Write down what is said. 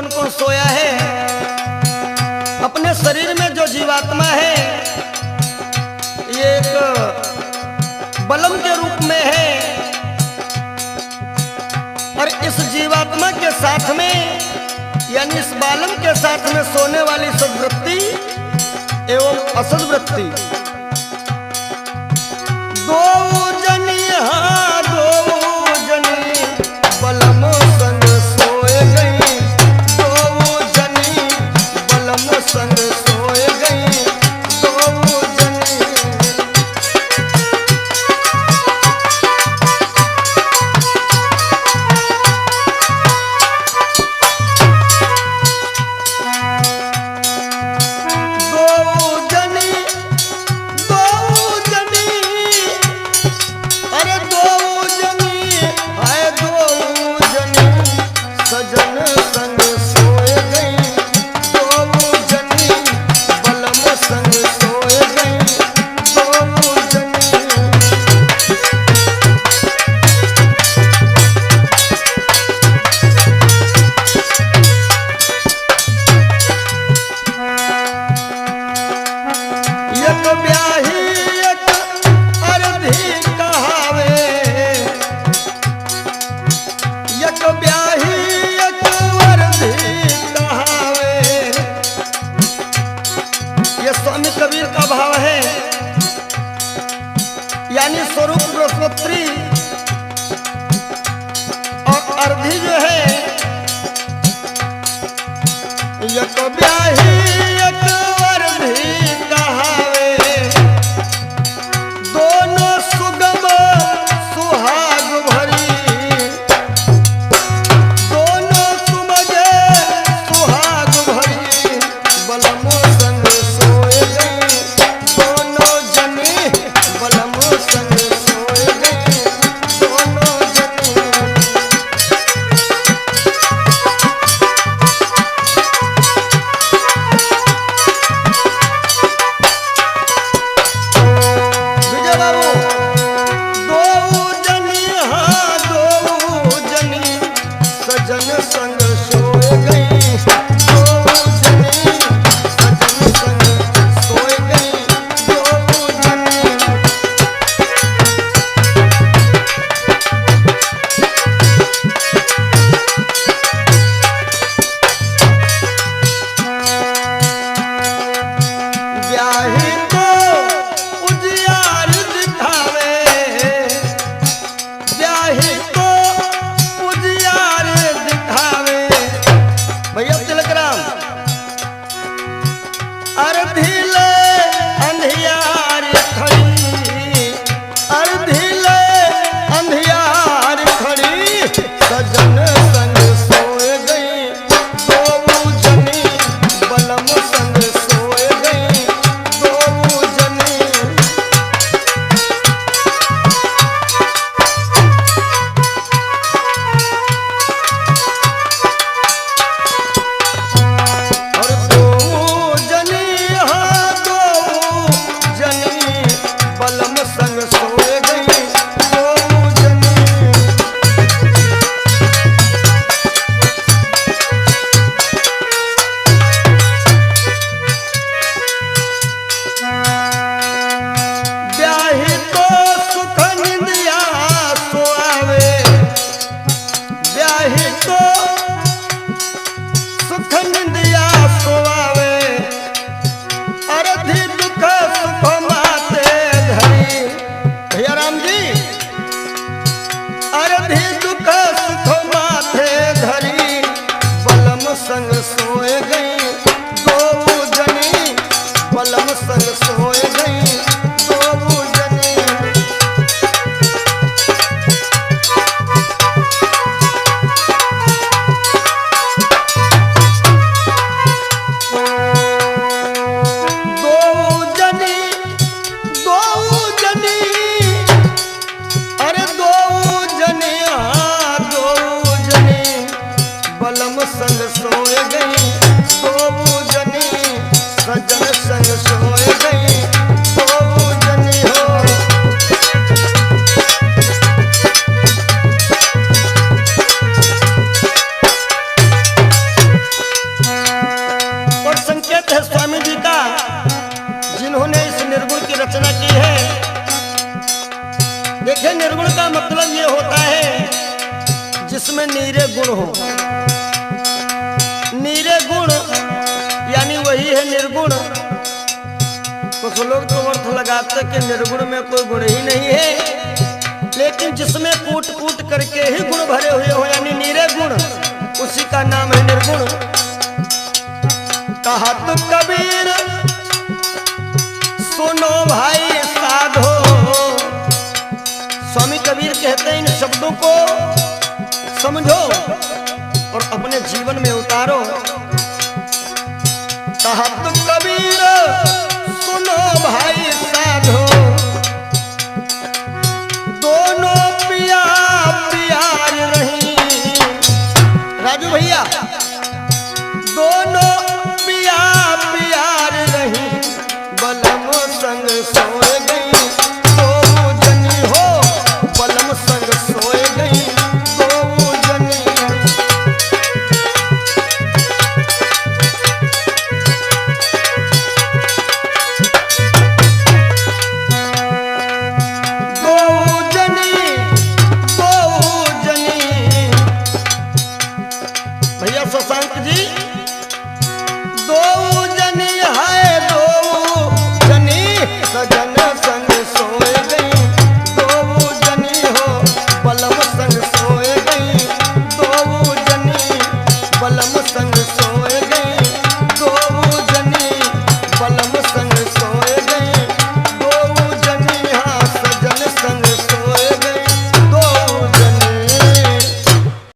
कौन कौन सोया है। अपने शरीर में जो जीवात्मा है ये एक बलम के रूप में है और इस जीवात्मा के साथ में यानी इस बालम के साथ में सोने वाली सद्वृत्ति एवं असद्वृत्ति दो जनी बलम संग सोए गई, दो जनी बलम संग सोए गई, दो जनी। कबीर का भाव है यानी स्वरूप बृहस्पति और अर्धी जो है एक ब्याही एक अर्धी कहावे, दोनों सुगम सुहाग भरी, दोनों सुमजे सुहाग भरी, बलम संग सोए गई, दोनों जनी बलम संग सोए गई, दोनों जनी। जिसमें नीरे गुण हो। नीरे गुण यानी वही है निर्गुण। कुछ लोग तो अर्थ लगाते कि निर्गुण में कोई गुण ही नहीं है, लेकिन जिसमें कूट कूट करके ही गुण भरे हुए हो यानी नीरे गुण, उसी का नाम है निर्गुण। कहा तो कबीर सुनो भाई साधो। स्वामी कबीर कहते हैं इन शब्दों को